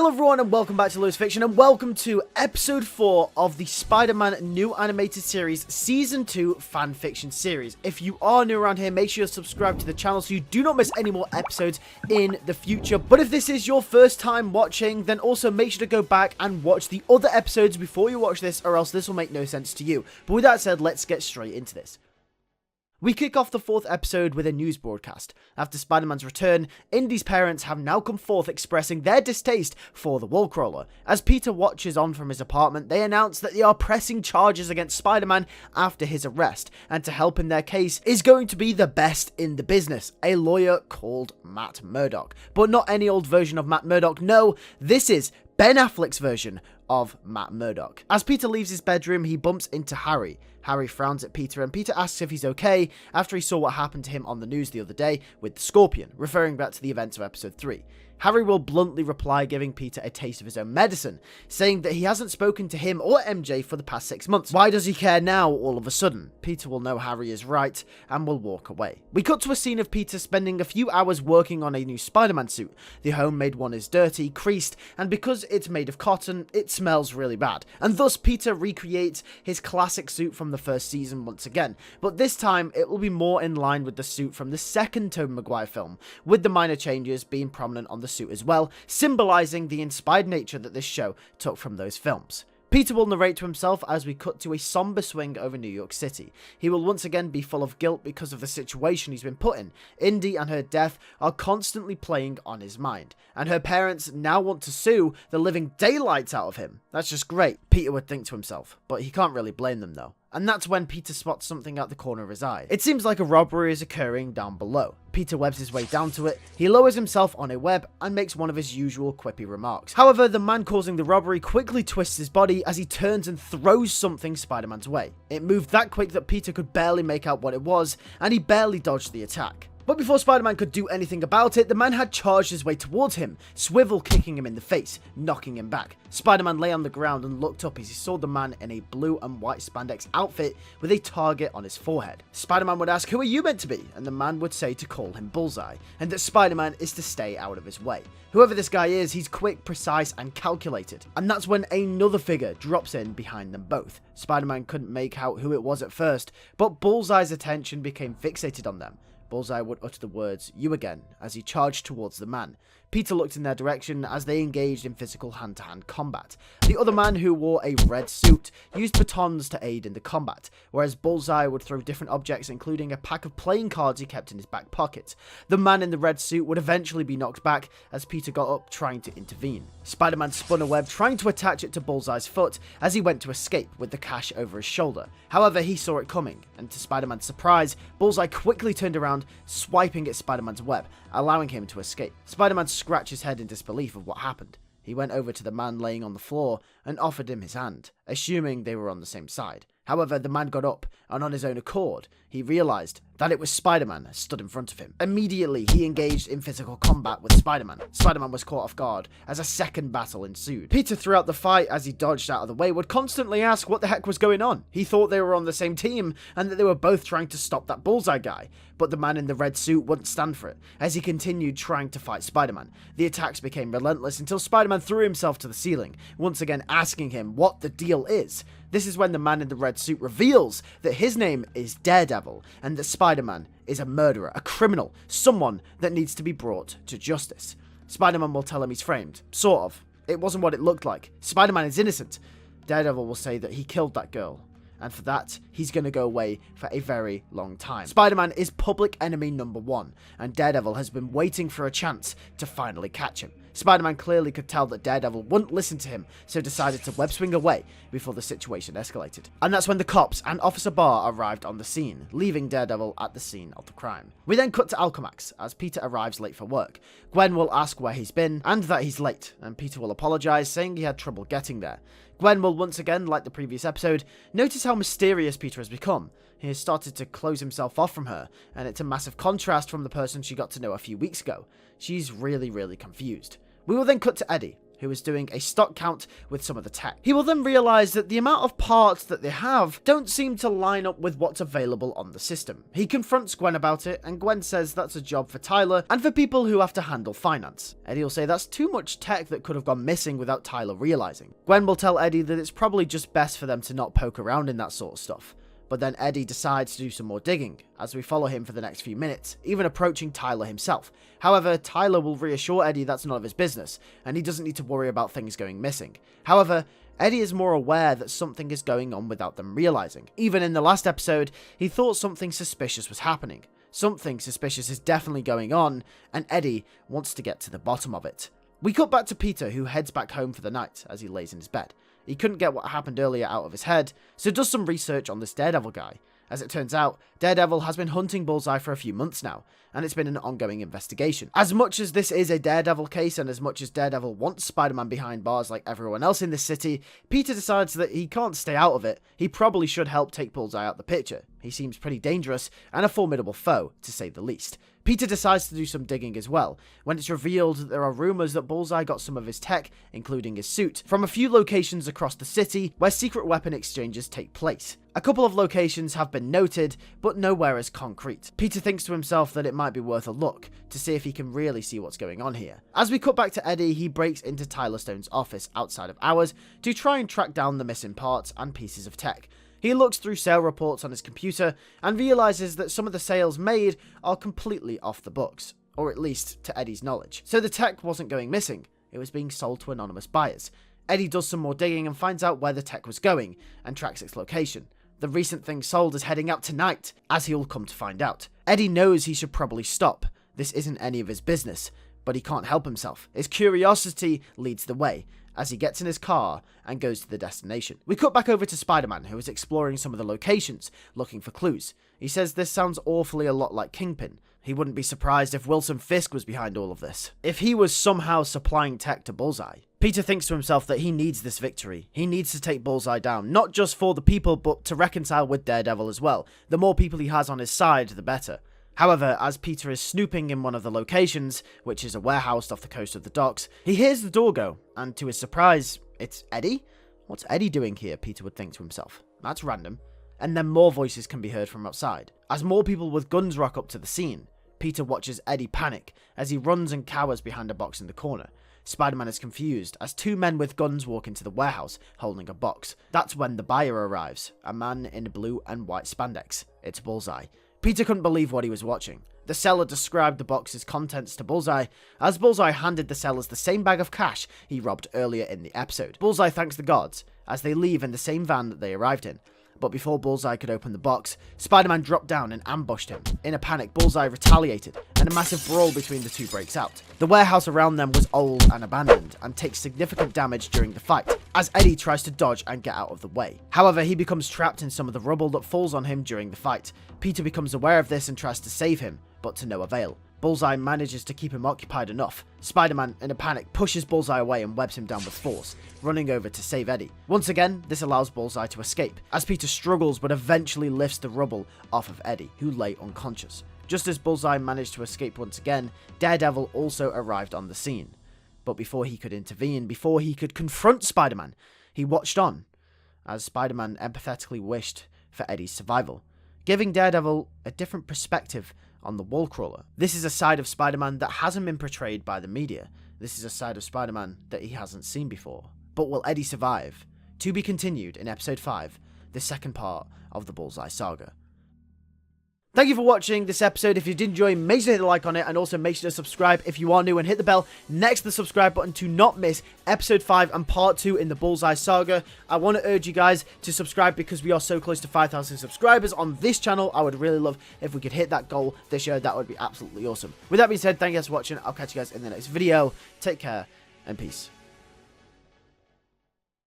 Hello everyone and welcome back to LewisFiction and welcome to episode 4 of the Spider-Man new animated series season 2 fanfiction series. If you are new around here, make sure you subscribe to the channel so you do not miss any more episodes in the future. But if this is your first time watching, then also make sure to go back and watch the other episodes before you watch this, or else this will make no sense to you. But with that said, let's get straight into this. We kick off the 4th episode with a news broadcast. After Spider-Man's return, Indy's parents have now come forth expressing their distaste for the wall crawler. As Peter watches on from his apartment, they announce that they are pressing charges against Spider-Man after his arrest, and to help in their case is going to be the best in the business, a lawyer called Matt Murdock. But not any old version of Matt Murdock, no, this is Ben Affleck's version of Matt Murdock. As Peter leaves his bedroom, he bumps into Harry. Harry frowns at Peter and Peter asks if he's okay after he saw what happened to him on the news the other day with the Scorpion, referring back to the events of episode 3. Harry will bluntly reply, giving Peter a taste of his own medicine, saying that he hasn't spoken to him or MJ for the past 6 months. Why does he care now all of a sudden? Peter will know Harry is right and will walk away. We cut to a scene of Peter spending a few hours working on a new Spider-Man suit. The homemade one is dirty, creased, and because it's made of cotton, it smells really bad. And thus Peter recreates his classic suit from the first season once again, but this time it will be more in line with the suit from the second Tobey Maguire film, with the minor changes being prominent on the suit as well, symbolizing the inspired nature that this show took from those films. Peter will narrate to himself as we cut to a somber swing over New York City. He will once again be full of guilt because of the situation he's been put in. Indy and her death are constantly playing on his mind, and her parents now want to sue the living daylights out of him. That's just great, Peter would think to himself, but he can't really blame them though. And that's when Peter spots something at the corner of his eye. It seems like a robbery is occurring down below. Peter webs his way down to it, he lowers himself on a web and makes one of his usual quippy remarks. However, the man causing the robbery quickly twists his body as he turns and throws something Spider-Man's way. It moved that quick that Peter could barely make out what it was, and he barely dodged the attack. But before Spider-Man could do anything about it, the man had charged his way towards him, swivel kicking him in the face, knocking him back. Spider-Man lay on the ground and looked up as he saw the man in a blue and white spandex outfit with a target on his forehead. Spider-Man would ask, "Who are you meant to be?" And the man would say to call him Bullseye, and that Spider-Man is to stay out of his way. Whoever this guy is, he's quick, precise, and calculated. And that's when another figure drops in behind them both. Spider-Man couldn't make out who it was at first, but Bullseye's attention became fixated on them. Bullseye would utter the words, "You again," as he charged towards the man. Peter looked in their direction as they engaged in physical hand-to-hand combat. The other man, who wore a red suit, used batons to aid in the combat, whereas Bullseye would throw different objects, including a pack of playing cards he kept in his back pocket. The man in the red suit would eventually be knocked back as Peter got up trying to intervene. Spider-Man spun a web trying to attach it to Bullseye's foot as he went to escape with the cash over his shoulder. However, he saw it coming, and to Spider-Man's surprise, Bullseye quickly turned around, swiping at Spider-Man's web, allowing him to escape. Spider-Man scratched his head in disbelief of what happened. He went over to the man laying on the floor and offered him his hand, assuming they were on the same side. However, the man got up, and on his own accord, he realized that it was Spider-Man stood in front of him. Immediately, he engaged in physical combat with Spider-Man. Spider-Man was caught off guard as a second battle ensued. Peter, throughout the fight, as he dodged out of the way, would constantly ask what the heck was going on. He thought they were on the same team, and that they were both trying to stop that Bullseye guy. But the man in the red suit wouldn't stand for it, as he continued trying to fight Spider-Man. The attacks became relentless until Spider-Man threw himself to the ceiling, once again asking him what the deal is. This is when the man in the red suit reveals that his name is Daredevil, and that Spider-Man is a murderer, a criminal, someone that needs to be brought to justice. Spider-Man will tell him he's framed. Sort of. It wasn't what it looked like. Spider-Man is innocent. Daredevil will say that he killed that girl, and for that, he's going to go away for a very long time. Spider-Man is public enemy number 1, and Daredevil has been waiting for a chance to finally catch him. Spider-Man clearly could tell that Daredevil wouldn't listen to him, so decided to web swing away before the situation escalated. And that's when the cops and Officer Barr arrived on the scene, leaving Daredevil at the scene of the crime. We then cut to Alchemax, as Peter arrives late for work. Gwen will ask where he's been, and that he's late, and Peter will apologize, saying he had trouble getting there. Gwen will once again, like the previous episode, notice how mysterious Peter has become. He has started to close himself off from her, and it's a massive contrast from the person she got to know a few weeks ago. She's really confused. We will then cut to Eddie, who is doing a stock count with some of the tech. He will then realize that the amount of parts that they have don't seem to line up with what's available on the system. He confronts Gwen about it, and Gwen says that's a job for Tyler and for people who have to handle finance. Eddie will say that's too much tech that could have gone missing without Tyler realizing. Gwen will tell Eddie that it's probably just best for them to not poke around in that sort of stuff. But then Eddie decides to do some more digging, as we follow him for the next few minutes, even approaching Tyler himself. However, Tyler will reassure Eddie that's none of his business, and he doesn't need to worry about things going missing. However, Eddie is more aware that something is going on without them realizing. Even in the last episode, he thought something suspicious was happening. Something suspicious is definitely going on, and Eddie wants to get to the bottom of it. We cut back to Peter, who heads back home for the night as he lays in his bed. He couldn't get what happened earlier out of his head, so does some research on this Daredevil guy. As it turns out, Daredevil has been hunting Bullseye for a few months now, and it's been an ongoing investigation. As much as this is a Daredevil case, and as much as Daredevil wants Spider-Man behind bars like everyone else in this city, Peter decides that he can't stay out of it. He probably should help take Bullseye out the picture. He seems pretty dangerous, and a formidable foe, to say the least. Peter decides to do some digging as well, when it's revealed that there are rumours that Bullseye got some of his tech, including his suit, from a few locations across the city where secret weapon exchanges take place. A couple of locations have been noted, but nowhere is concrete. Peter thinks to himself that it might be worth a look, to see if he can really see what's going on here. As we cut back to Eddie, he breaks into Tyler Stone's office outside of hours to try and track down the missing parts and pieces of tech. He looks through sale reports on his computer and realizes that some of the sales made are completely off the books, or at least to Eddie's knowledge. So the tech wasn't going missing, it was being sold to anonymous buyers. Eddie does some more digging and finds out where the tech was going and tracks its location. The recent thing sold is heading out tonight, as he'll come to find out. Eddie knows he should probably stop. This isn't any of his business, but he can't help himself. His curiosity leads the way, as he gets in his car and goes to the destination. We cut back over to Spider-Man, who is exploring some of the locations, looking for clues. He says this sounds awfully a lot like Kingpin. He wouldn't be surprised if Wilson Fisk was behind all of this, if he was somehow supplying tech to Bullseye. Peter thinks to himself that he needs this victory. He needs to take Bullseye down, not just for the people, but to reconcile with Daredevil as well. The more people he has on his side, the better. However, as Peter is snooping in one of the locations, which is a warehouse off the coast of the docks, he hears the door go, and to his surprise, it's Eddie? What's Eddie doing here, Peter would think to himself. That's random. And then more voices can be heard from outside. As more people with guns rock up to the scene, Peter watches Eddie panic as he runs and cowers behind a box in the corner. Spider-Man is confused as two men with guns walk into the warehouse holding a box. That's when the buyer arrives, a man in blue and white spandex. It's Bullseye. Peter couldn't believe what he was watching. The seller described the box's contents to Bullseye, as Bullseye handed the sellers the same bag of cash he robbed earlier in the episode. Bullseye thanks the gods, as they leave in the same van that they arrived in. But before Bullseye could open the box, Spider-Man dropped down and ambushed him. In a panic, Bullseye retaliated, and a massive brawl between the two breaks out. The warehouse around them was old and abandoned, and takes significant damage during the fight, as Eddie tries to dodge and get out of the way. However, he becomes trapped in some of the rubble that falls on him during the fight. Peter becomes aware of this and tries to save him, but to no avail. Bullseye manages to keep him occupied enough. Spider-Man, in a panic, pushes Bullseye away and webs him down with force, running over to save Eddie. Once again, this allows Bullseye to escape, as Peter struggles but eventually lifts the rubble off of Eddie, who lay unconscious. Just as Bullseye managed to escape once again, Daredevil also arrived on the scene. But before he could intervene, before he could confront Spider-Man, he watched on, as Spider-Man empathetically wished for Eddie's survival, giving Daredevil a different perspective on the Wallcrawler. This is a side of Spider-Man that hasn't been portrayed by the media. This is a side of Spider-Man that he hasn't seen before. But will Eddie survive? To be continued in episode 5, the second part of the Bullseye saga. Thank you for watching this episode. If you did enjoy, make sure to hit the like on it, and also make sure to subscribe if you are new, and hit the bell next to the subscribe button to not miss episode 5 and part 2 in the Bullseye saga. I want to urge you guys to subscribe because we are so close to 5,000 subscribers on this channel. I would really love if we could hit that goal this year. That would be absolutely awesome. With that being said, thank you guys for watching. I'll catch you guys in the next video. Take care and peace.